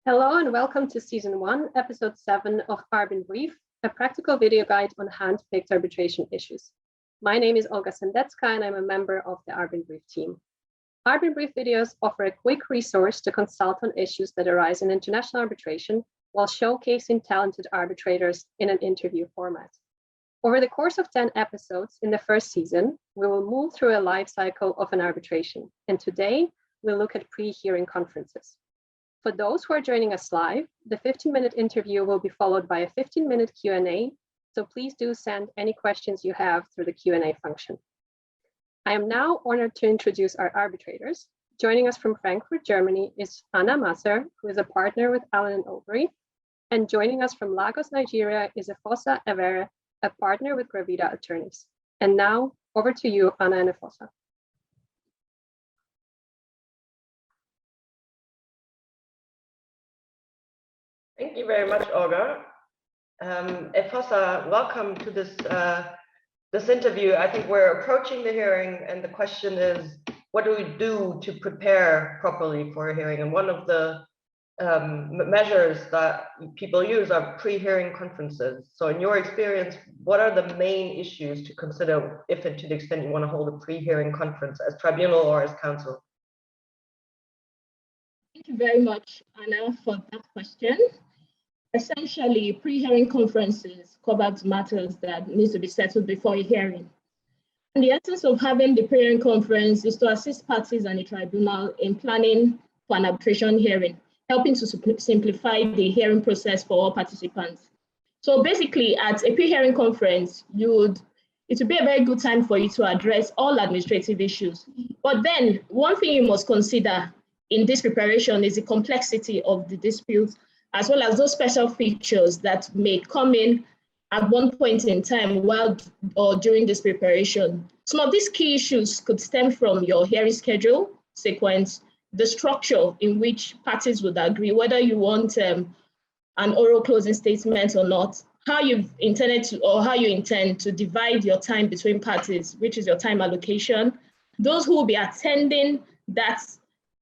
Hello and welcome to Season 1, Episode 7 of ARBinBRIEF, a practical video guide on hand-picked arbitration issues. My name is Olga Sendetska and I'm a member of the ARBinBRIEF team. ARBinBRIEF videos offer a quick resource to consult on issues that arise in international arbitration while showcasing talented arbitrators in an interview format. Over the course of 10 episodes in the first season, we will move through a life cycle of an arbitration, and today we'll look at pre-hearing conferences. For those who are joining us live, the 15-minute interview will be followed by a 15-minute Q&A, so please do send any questions you have through the Q&A function. I am now honored to introduce our arbitrators. Joining us from Frankfurt, Germany is Anna Masser, who is a partner with Allen & Overy, and joining us from Lagos, Nigeria is Efosa Ewere, a partner with 𝗔𝗥𝗕𝗙𝗏 attorneys. And now over to you, Anna and Efosa. Thank you very much, Olga. Efosa, welcome to this interview. I think we're approaching the hearing, and the question is, what do we do to prepare properly for a hearing? And one of the measures that people use are pre-hearing conferences. So in your experience, what are the main issues to consider if and to the extent you want to hold a pre-hearing conference as tribunal or as counsel? Thank you very much, Anna, for that question. Essentially, pre-hearing conferences cover matters that need to be settled before a hearing. And the essence of having the pre-hearing conference is to assist parties and the tribunal in planning for an arbitration hearing, helping to simplify the hearing process for all participants. So basically, at a pre-hearing conference, it would be a very good time for you to address all administrative issues. But then, one thing you must consider in this preparation is the complexity of the dispute, as well as those special features that may come in at one point in time while or during this preparation. Some of these key issues could stem from your hearing schedule, sequence, the structure in which parties would agree, whether you want an oral closing statement or not, how you intend to divide your time between parties, which is your time allocation, those who will be attending that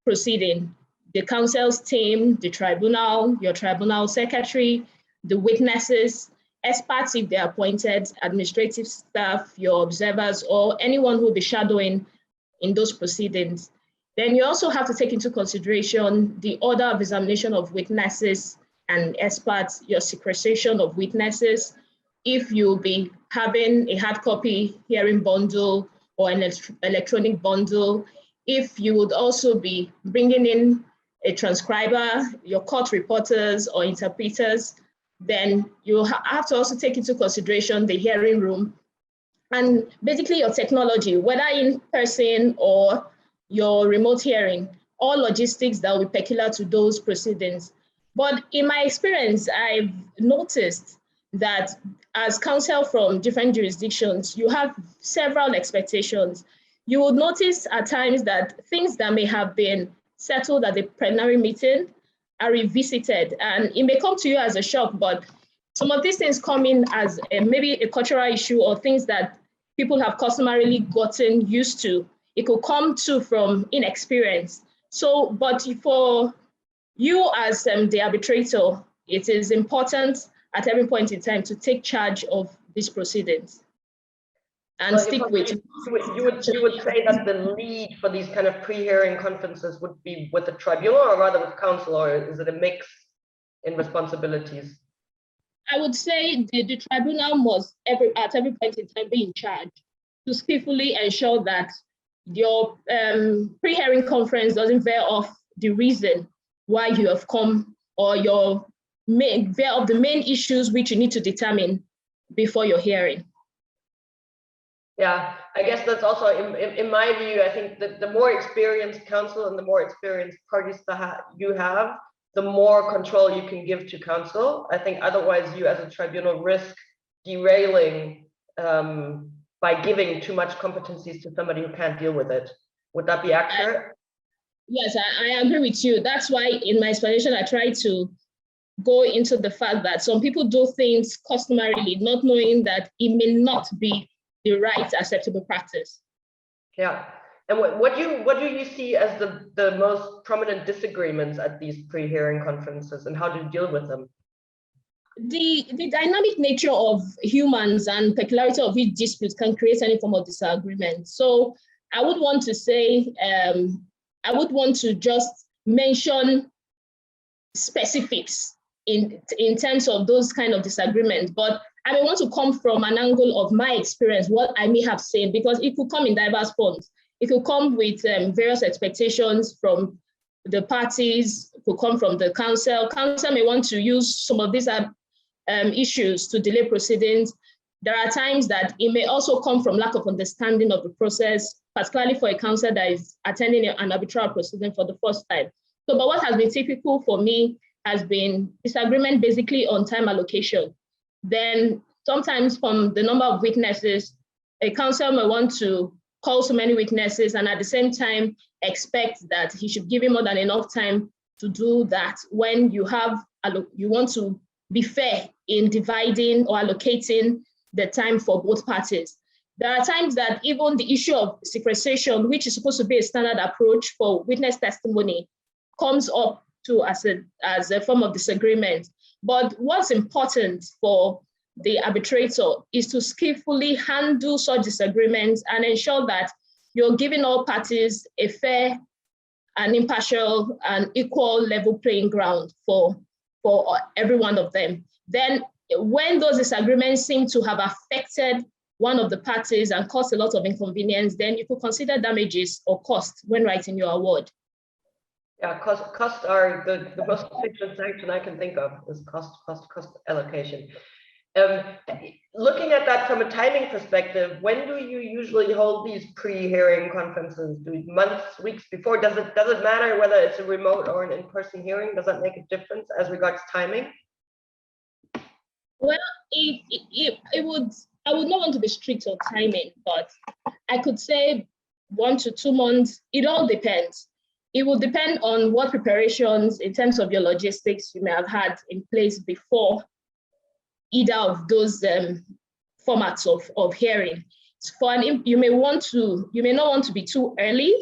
proceeding, the counsel's team, the tribunal, your tribunal secretary, the witnesses, experts if they're appointed, administrative staff, your observers, or anyone who will be shadowing in those proceedings. Then you also have to take into consideration the order of examination of witnesses and experts, your sequestration of witnesses, if you'll be having a hard copy hearing bundle or an electronic bundle, if you would also be bringing in a transcriber, your court reporters or interpreters, then you have to also take into consideration the hearing room and basically your technology, whether in person or your remote hearing, all logistics that will be peculiar to those proceedings. But in my experience, I've noticed that as counsel from different jurisdictions, you have several expectations. You would notice at times that things that may have been settled at the preliminary meeting are revisited, and it may come to you as a shock, but some of these things come in as maybe a cultural issue or things that people have customarily gotten used to. It could come to from inexperience. So, but for you as the arbitrator, it is important at every point in time to take charge of these proceedings and stick with it. You would say that the lead for these kind of pre-hearing conferences would be with the tribunal or rather with counsel, or is it a mix in responsibilities? I would say the tribunal must at every point in time be in charge to skillfully ensure that your pre-hearing conference doesn't veer off the reason why you have come, or veer off the main issues which you need to determine before your hearing. Yeah, I guess that's also, in my view, I think that the more experienced counsel and the more experienced parties you have, the more control you can give to counsel. I think otherwise you as a tribunal risk derailing by giving too much competencies to somebody who can't deal with it. Would that be accurate? Yes, I agree with you. That's why in my explanation, I try to go into the fact that some people do things customarily, not knowing that it may not be the right acceptable practice. Yeah, And what do you see as the most prominent disagreements at these pre-hearing conferences, and how do you deal with them? The dynamic nature of humans and peculiarity of each dispute can create any form of disagreement. So I would want to say, I would want to just mention specifics in terms of those kind of disagreements, but I may want to come from an angle of my experience, what I may have seen, because it could come in diverse forms. It could come with various expectations from the parties, it could come from the council. Council may want to use some of these issues to delay proceedings. There are times that it may also come from lack of understanding of the process, particularly for a counsel that is attending an arbitral proceeding for the first time. So, but what has been typical for me has been disagreement basically on time allocation. Then sometimes from the number of witnesses, a counsel may want to call so many witnesses and at the same time expect that he should give him more than enough time to do that when you want to be fair in dividing or allocating the time for both parties. There are times that even the issue of sequestration, which is supposed to be a standard approach for witness testimony, comes up to as a form of disagreement. But what's important for the arbitrator is to skillfully handle such disagreements and ensure that you're giving all parties a fair and impartial and equal level playing ground for every one of them. Then when those disagreements seem to have affected one of the parties and caused a lot of inconvenience, then you could consider damages or cost when writing your award. Yeah, costs are the most efficient sanction I can think of is cost allocation. Looking at that from a timing perspective, when do you usually hold these pre-hearing conferences? Do months, weeks before? Does it matter whether it's a remote or an in-person hearing? Does that make a difference as regards timing? Well, I would not want to be strict on timing, but I could say 1 to 2 months. It all depends. It will depend on what preparations in terms of your logistics you may have had in place before either of those formats of hearing. You may not want to be too early.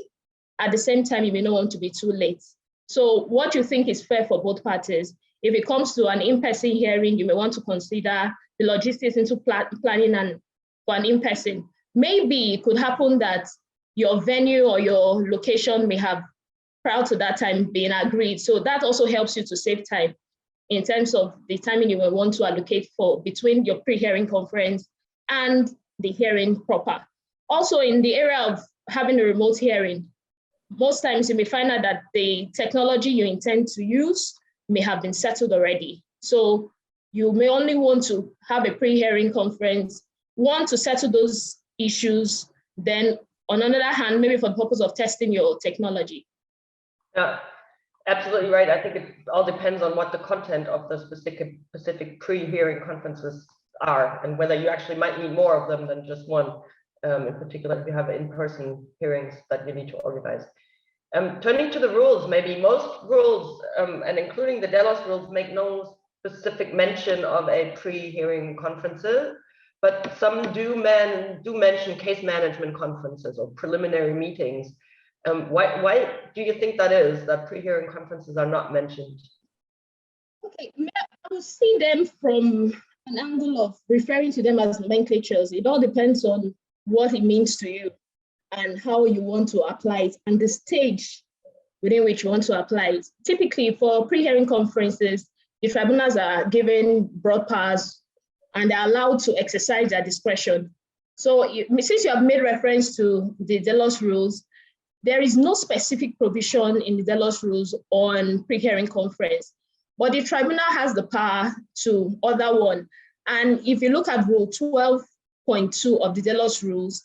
At the same time, you may not want to be too late. So what you think is fair for both parties. If it comes to an in-person hearing, you may want to consider the logistics into planning and for an in-person. Maybe it could happen that your venue or your location may have prior to that time been agreed. So that also helps you to save time in terms of the timing you will want to allocate for between your pre-hearing conference and the hearing proper. Also in the area of having a remote hearing, most times you may find out that the technology you intend to use may have been settled already. So you may only want to have a pre-hearing conference, one to settle those issues, then on another hand, maybe for the purpose of testing your technology. Yeah, absolutely right. I think it all depends on what the content of the specific pre-hearing conferences are and whether you actually might need more of them than just one, in particular if you have in-person hearings that you need to organize. Turning to the rules, maybe most rules, and including the Delos rules, make no specific mention of a pre-hearing conferences, but some do mention case management conferences or preliminary meetings. Why do you think that is, that pre-hearing conferences are not mentioned? Okay, I would see them from an angle of referring to them as nomenclatures. It all depends on what it means to you and how you want to apply it and the stage within which you want to apply it. Typically for pre-hearing conferences, the tribunals are given broad powers and they're allowed to exercise their discretion. So since you have made reference to the Delos rules, there is no specific provision in the Delos rules on pre-hearing conference, but the tribunal has the power to order one. And if you look at Rule 12.2 of the Delos rules,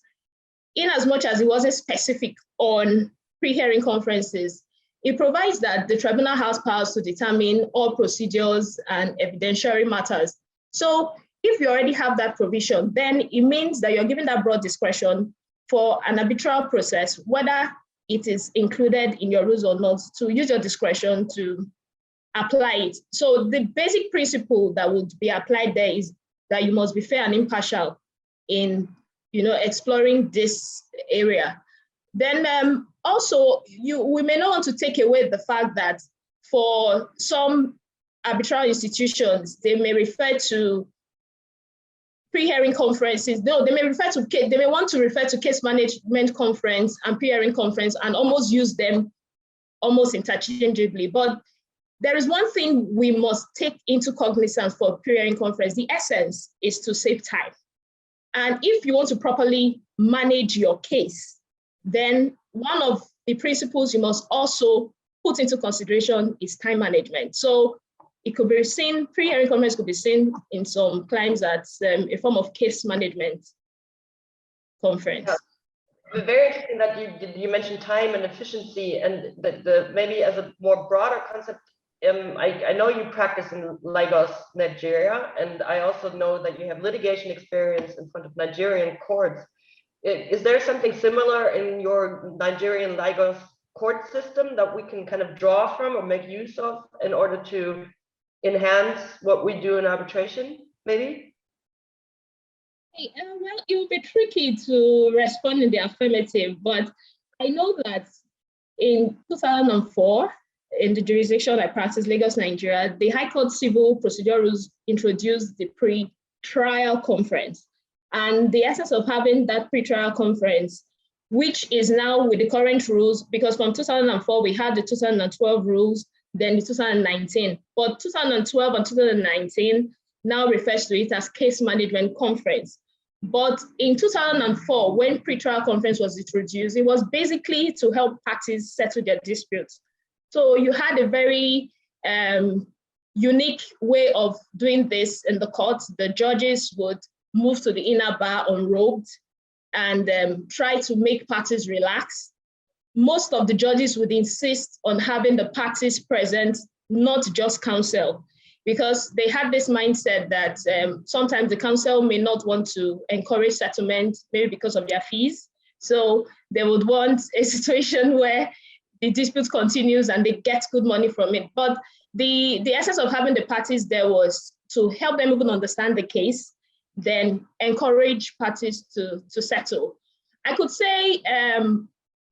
in as much as it wasn't specific on pre-hearing conferences, it provides that the tribunal has powers to determine all procedures and evidentiary matters. So if you already have that provision, then it means that you're given that broad discretion for an arbitral process, whether it is included in your rules or not, to use your discretion to apply it. So the basic principle that would be applied there is that you must be fair and impartial in exploring this area. Then also, we may not want to take away the fact that for some arbitral institutions, they may refer to pre-hearing conferences. No, they may want to refer to case management conference and pre-hearing conference and almost use them almost interchangeably. But there is one thing we must take into cognizance for pre-hearing conference. The essence is to save time. And if you want to properly manage your case, then one of the principles you must also put into consideration is time management. So it could be seen, pre-hearing conference could be seen in some climes as a form of case management conference. Yeah. Very interesting that you mentioned time and efficiency, and maybe as a more broader concept. I know you practice in Lagos, Nigeria, and I also know that you have litigation experience in front of Nigerian courts. Is there something similar in your Nigerian Lagos court system that we can kind of draw from or make use of in order to enhance what we do in arbitration, maybe? Well, it will be tricky to respond in the affirmative, but I know that in 2004, in the jurisdiction I practice, Lagos, Nigeria, the High Court Civil Procedure Rules introduced the pre-trial conference. And the essence of having that pre-trial conference, which is now with the current rules, because from 2004, we had the 2012 rules, then the 2019. But 2012 and 2019 now refers to it as case management conference. But in 2004, when pre-trial conference was introduced, it was basically to help parties settle their disputes. So you had a very unique way of doing this in the court. The judges would move to the inner bar unrobed and try to make parties relax. Most of the judges would insist on having the parties present, not just counsel, because they had this mindset that sometimes the counsel may not want to encourage settlement, maybe because of their fees. So they would want a situation where the dispute continues and they get good money from it. But the essence of having the parties there was to help them even understand the case, then encourage parties to settle. I could say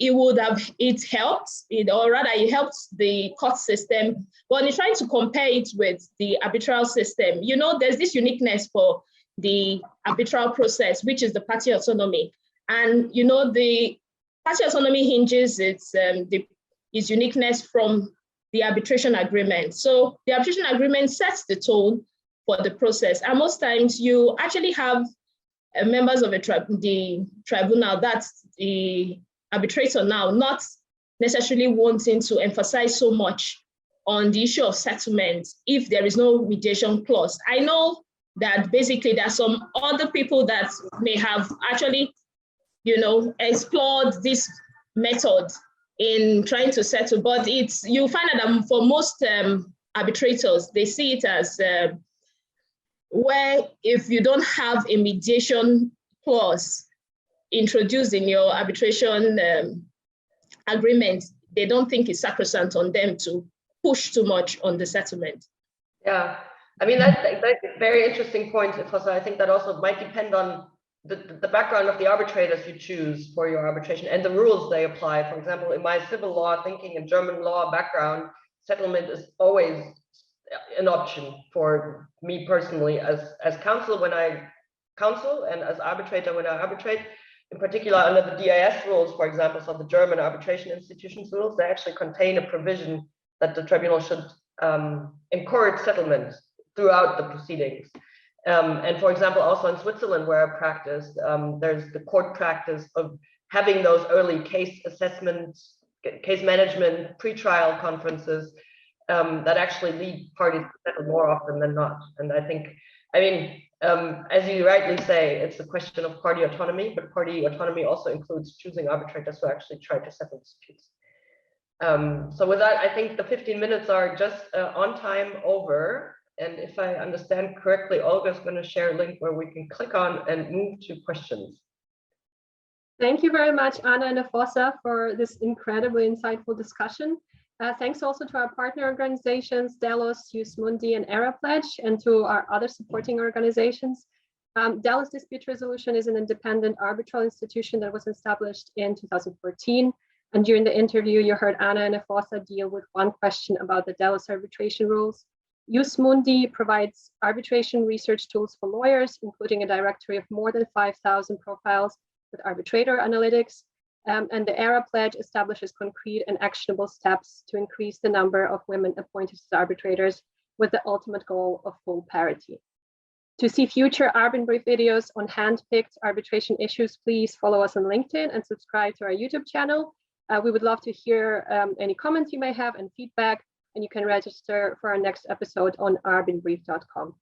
it helped, or rather it helped the court system. But when you're trying to compare it with the arbitral system, you know, there's this uniqueness for the arbitral process, which is the party autonomy. And, you know, the party autonomy hinges its uniqueness from the arbitration agreement. So the arbitration agreement sets the tone for the process. And most times you actually have members of the tribunal, that's the arbitrator now, not necessarily wanting to emphasize so much on the issue of settlement if there is no mediation clause. I know that basically there are some other people that may have actually, you know, explored this method in trying to settle, but you find that for most arbitrators, they see it as where if you don't have a mediation clause introduced in your arbitration agreement, they don't think it's sacrosanct on them to push too much on the settlement. Yeah, I mean, that's a very interesting point, Efosa. I think that also might depend on the background of the arbitrators you choose for your arbitration and the rules they apply. For example, in my civil law thinking and German law background, settlement is always an option for me personally as counsel when I counsel and as arbitrator when I arbitrate. In particular, under the DIS rules, for example, so the German arbitration institutions rules, they actually contain a provision that the tribunal should encourage settlement throughout the proceedings. And for example, also in Switzerland, where I practiced, there's the court practice of having those early case assessments, case management, pre-trial conferences that actually lead parties to settle more often than not. And I think, I mean, as you rightly say, it's a question of party autonomy, but party autonomy also includes choosing arbitrators who actually try to settle disputes. So with that, I think the 15 minutes are just on time over. And if I understand correctly, Olga is going to share a link where we can click on and move to questions. Thank you very much, Anna and Efosa, for this incredibly insightful discussion. Thanks also to our partner organizations, Delos, Mundi, and ARBItrapledge, and to our other supporting organizations. Delos Dispute Resolution is an independent arbitral institution that was established in 2014. And during the interview, you heard Anna and Efosa deal with one question about the Delos arbitration rules. Mundi provides arbitration research tools for lawyers, including a directory of more than 5,000 profiles with arbitrator analytics. And the ERA pledge establishes concrete and actionable steps to increase the number of women appointed as arbitrators with the ultimate goal of full parity. To see future ARBinBRIEF videos on hand-picked arbitration issues, please follow us on LinkedIn and subscribe to our YouTube channel. We would love to hear any comments you may have and feedback, and you can register for our next episode on arbinbrief.com.